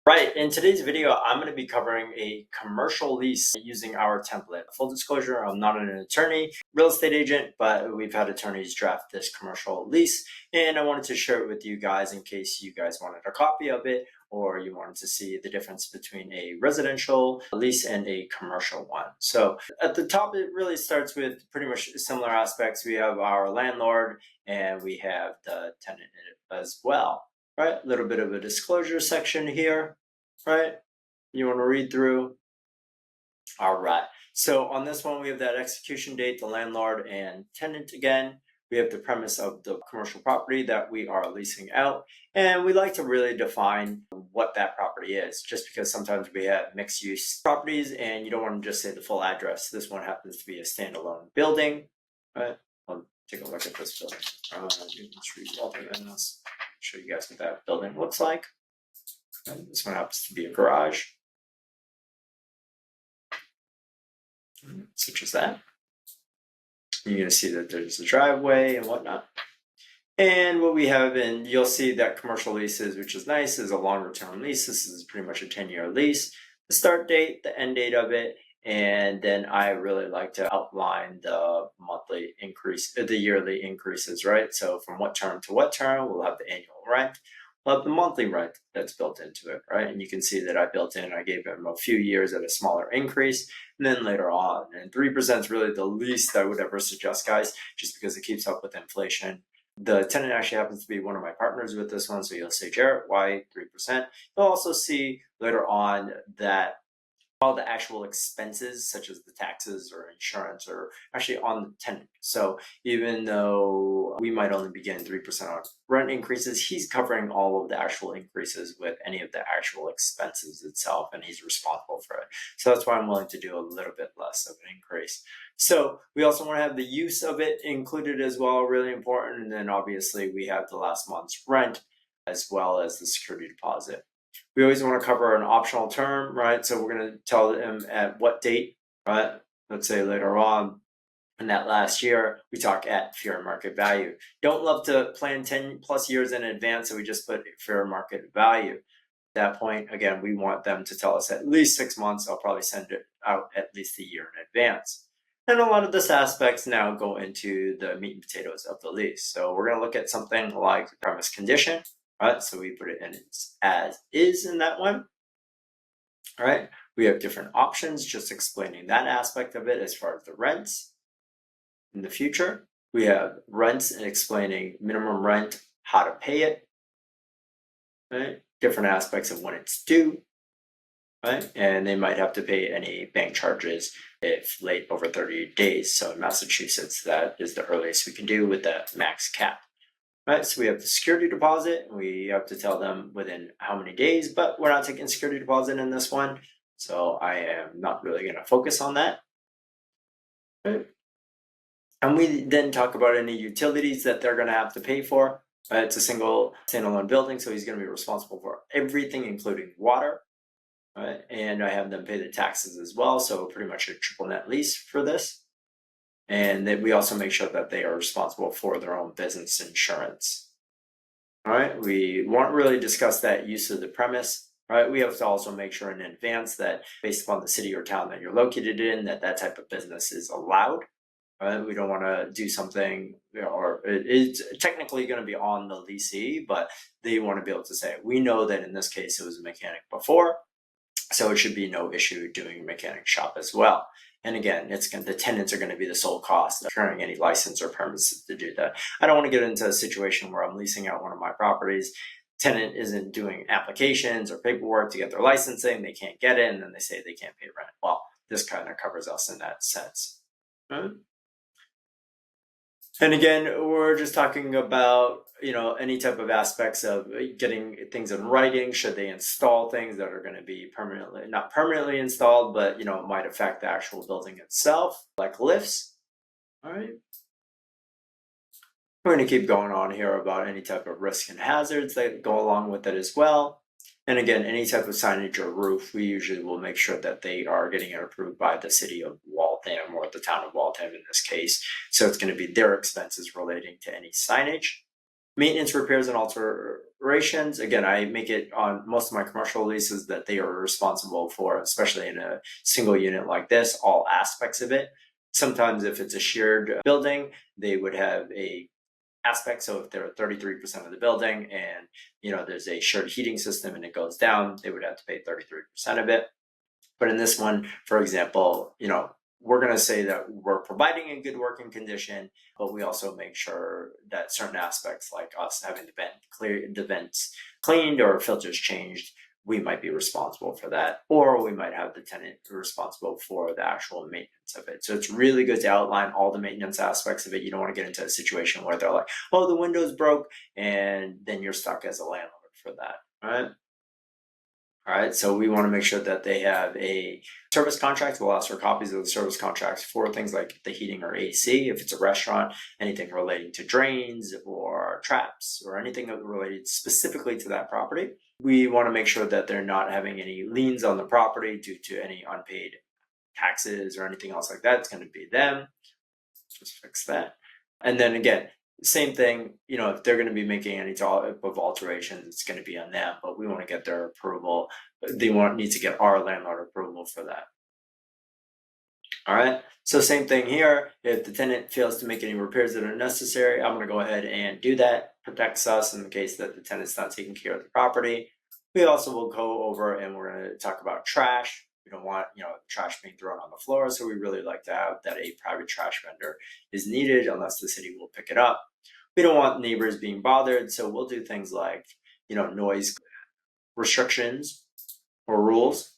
Right, in today's video, I'm going to be covering a commercial lease using our template. Full disclosure, I'm not an attorney, real estate agent, but we've had attorneys draft this commercial lease, and I wanted to share it with you guys in case you guys wanted a copy of it or you wanted to see the difference between a residential lease and a commercial one. So at the top, it really starts with pretty much similar aspects. We have our landlord and we have the tenant in it as well. Right, a little bit of a disclosure section here, right? You want to read through. All right. So on this one, we have that execution date, the landlord and tenant again. We have the premise of the commercial property that we are leasing out. And we like to really define what that property is, just because sometimes we have mixed use properties and you don't want to just say the full address. This one happens to be a standalone building, right? I'll take a look at this building. Let's show you guys what that building looks like. And this one happens to be a garage, such as that. You're going to see that there's a driveway and whatnot. And what we have, and you'll see that commercial leases, which is nice, is a longer term lease. This is pretty much a 10-year lease. The start date, the end date of it, and then I really like to outline the monthly increase, the yearly increases, right? So from what term to what term, we'll have the annual rent. We'll have the monthly rent that's built into it, right? And you can see that I gave him a few years at a smaller increase, and then later on, and 3% is really the least I would ever suggest, guys, just because it keeps up with inflation. The tenant actually happens to be one of my partners with this one, so you'll say, Jarrett, why 3%? You'll also see later on that all the actual expenses, such as the taxes or insurance, are actually on the tenant. So even though we might only be getting 3% on rent increases, he's covering all of the actual increases with any of the actual expenses itself, and he's responsible for it. So that's why I'm willing to do a little bit less of an increase. So we also want to have the use of it included as well, really important. And then obviously we have the last month's rent as well as the security deposit. We always want to cover an optional term, right? So we're going to tell them at what date, right? Let's say later on in that last year, we talk at fair market value. Don't love to plan 10 plus years in advance, so we just put fair market value. At that point, again, we want them to tell us at least 6 months. I'll probably send it out at least a year in advance. And a lot of this aspects now go into the meat and potatoes of the lease. So we're going to look at something like premise condition. Right, so we put it in as is in that one. All right, we have different options, just explaining that aspect of it as far as the rents. In the future, we have rents and explaining minimum rent, how to pay it, right? Different aspects of when it's due, right? And they might have to pay any bank charges if late over 30 days. So in Massachusetts, that is the earliest we can do with the max cap. Right, so we have the security deposit. We have to tell them within how many days, but we're not taking security deposit in this one. So I am not really going to focus on that. Right. And we then talk about any utilities that they're going to have to pay for. It's a single standalone building, so he's going to be responsible for everything, including water. Right, and I have them pay the taxes as well. So pretty much a triple net lease for this. And then we also make sure that they are responsible for their own business insurance. All right, we won't really discuss that use of the premise. Right, we have to also make sure in advance that based upon the city or town that you're located in, that type of business is allowed. Right, we don't want to do something, or it's technically going to be on the leasee, but they want to be able to say, we know that in this case it was a mechanic before, so it should be no issue doing a mechanic shop as well. And again, the tenants are going to be the sole cost of carrying any license or permits to do that. I don't want to get into a situation where I'm leasing out one of my properties. Tenant isn't doing applications or paperwork to get their licensing. They can't get it, and then they say they can't pay rent. Well, this kind of covers us in that sense. And again, we're just talking about, any type of aspects of getting things in writing. Should they install things that are going to be not permanently installed, but, it might affect the actual building itself, like lifts. All right. We're going to keep going on here about any type of risk and hazards that go along with it as well. And again, any type of signage or roof, we usually will make sure that they are getting it approved by the city of Waltham or the town of Waltham in this case. So it's going to be their expenses relating to any signage. Maintenance, repairs, and alterations. Again, I make it on most of my commercial leases that they are responsible for, especially in a single unit like this, all aspects of it. Sometimes if it's a shared building, they would have a aspect. So if they're 33% of the building and there's a shared heating system and it goes down, they would have to pay 33% of it. But in this one, for example, we're going to say that we're providing a good working condition, but we also make sure that certain aspects, like us having the vents cleaned or filters changed, we might be responsible for that, or we might have the tenant responsible for the actual maintenance of it. So it's really good to outline all the maintenance aspects of it. You don't want to get into a situation where they're like, oh, the window's broke, and then you're stuck as a landlord for that, right? All right, so we want to make sure that they have a service contract. We'll ask for copies of the service contracts for things like the heating or AC. If it's a restaurant, anything relating to drains or traps or anything related specifically to that property. We want to make sure that they're not having any liens on the property due to any unpaid taxes or anything else like that. It's going to be them. Just fix that. And then again, same thing, if they're going to be making any type of alterations, it's going to be on them, but we want to get their approval. They need to get our landlord approval for that. All right, so same thing here. If the tenant fails to make any repairs that are necessary, I'm going to go ahead and do that. Protects us in the case that the tenant's not taking care of the property. We also will go over and we're going to talk about trash. We don't want trash being thrown on the floor, so we really like to have that a private trash vendor is needed unless the city will pick it up. We don't want neighbors being bothered, so we'll do things like noise restrictions or rules.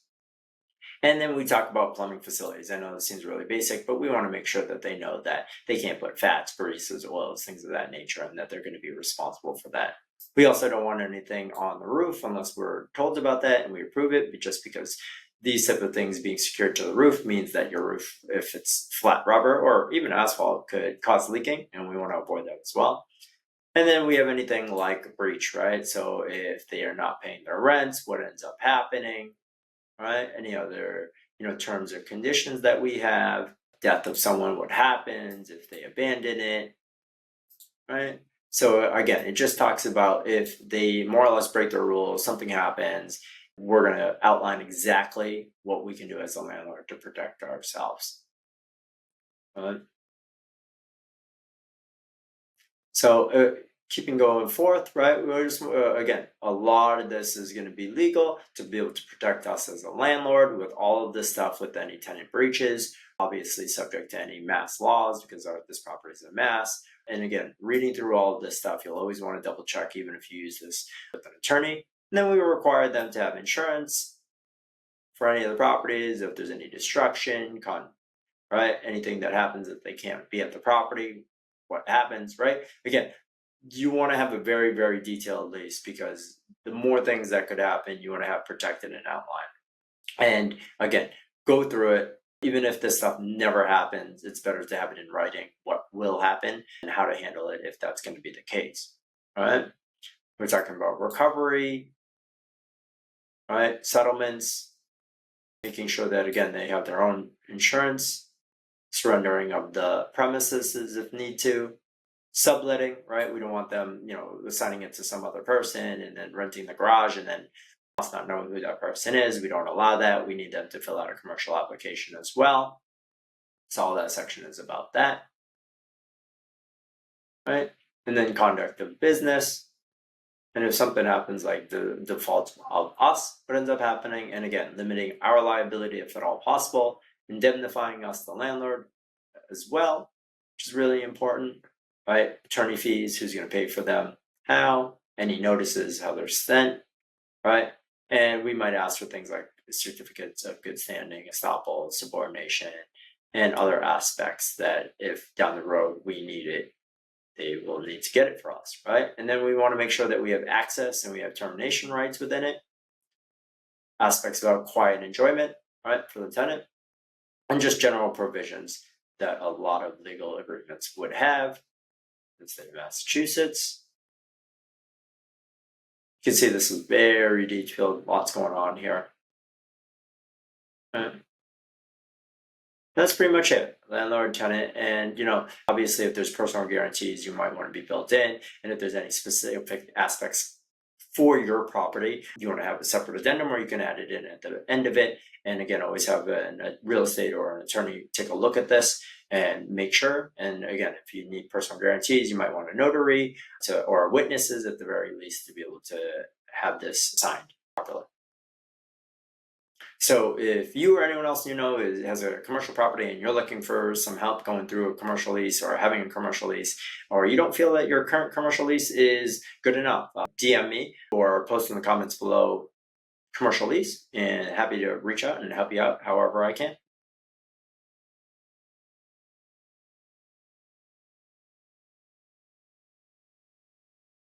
And then we talk about plumbing facilities. I know this seems really basic, but we want to make sure that they know that they can't put fats, baristas, oils, things of that nature, and that they're going to be responsible for that. We also don't want anything on the roof unless we're told about that and we approve it, but just because these type of things being secured to the roof means that your roof, if it's flat rubber or even asphalt, could cause leaking, and we want to avoid that as well. And then we have anything like breach, right? So if they are not paying their rents, what ends up happening, right? Any other, terms or conditions that we have, death of someone, what happens if they abandon it, right? So again, it just talks about if they more or less break their rules, something happens, we're going to outline exactly what we can do as a landlord to protect ourselves. So keeping going forth, right? We're just, again, a lot of this is going to be legal to be able to protect us as a landlord with all of this stuff with any tenant breaches, obviously subject to any mass laws because this property is a mass. And again, reading through all of this stuff, you'll always want to double check even if you use this with an attorney. And then we require them to have insurance for any of the properties, if there's any destruction, right? Anything that happens if they can't be at the property, what happens, right? Again, you want to have a very, very detailed lease because the more things that could happen, you want to have protected and outlined. And again, go through it. Even if this stuff never happens, it's better to have it in writing what will happen and how to handle it if that's going to be the case. All right. We're talking about recovery, right? Settlements, making sure that again they have their own insurance, surrendering of the premises if need to, subletting, right? We don't want them, assigning it to some other person and then renting the garage and then us not knowing who that person is. We don't allow that. We need them to fill out a commercial application as well. So all that section is about that, right? And then conduct of business. And if something happens, like the default of us, what ends up happening, and again, limiting our liability if at all possible, indemnifying us, the landlord, as well, which is really important, right? Attorney fees, who's going to pay for them, how, any notices, how they're sent, right? And we might ask for things like certificates of good standing, estoppel, subordination, and other aspects that if down the road we need it, they will need to get it for us, right? And then we want to make sure that we have access and we have termination rights within it. Aspects about quiet enjoyment, right, for the tenant, and just general provisions that a lot of legal agreements would have in the state of Massachusetts. You can see this is very detailed, lots going on here. That's pretty much it. Landlord, tenant, and obviously, if there's personal guarantees, you might want to be built in, and if there's any specific aspects for your property, you want to have a separate addendum, or you can add it in at the end of it. And again, always have a real estate or an attorney take a look at this and make sure. And again, if you need personal guarantees, you might want a notary or witnesses at the very least to be able to have this signed properly. So if you or anyone else has a commercial property and you're looking for some help going through a commercial lease or having a commercial lease, or you don't feel that your current commercial lease is good enough, DM me or post in the comments below commercial lease, and happy to reach out and help you out however I can.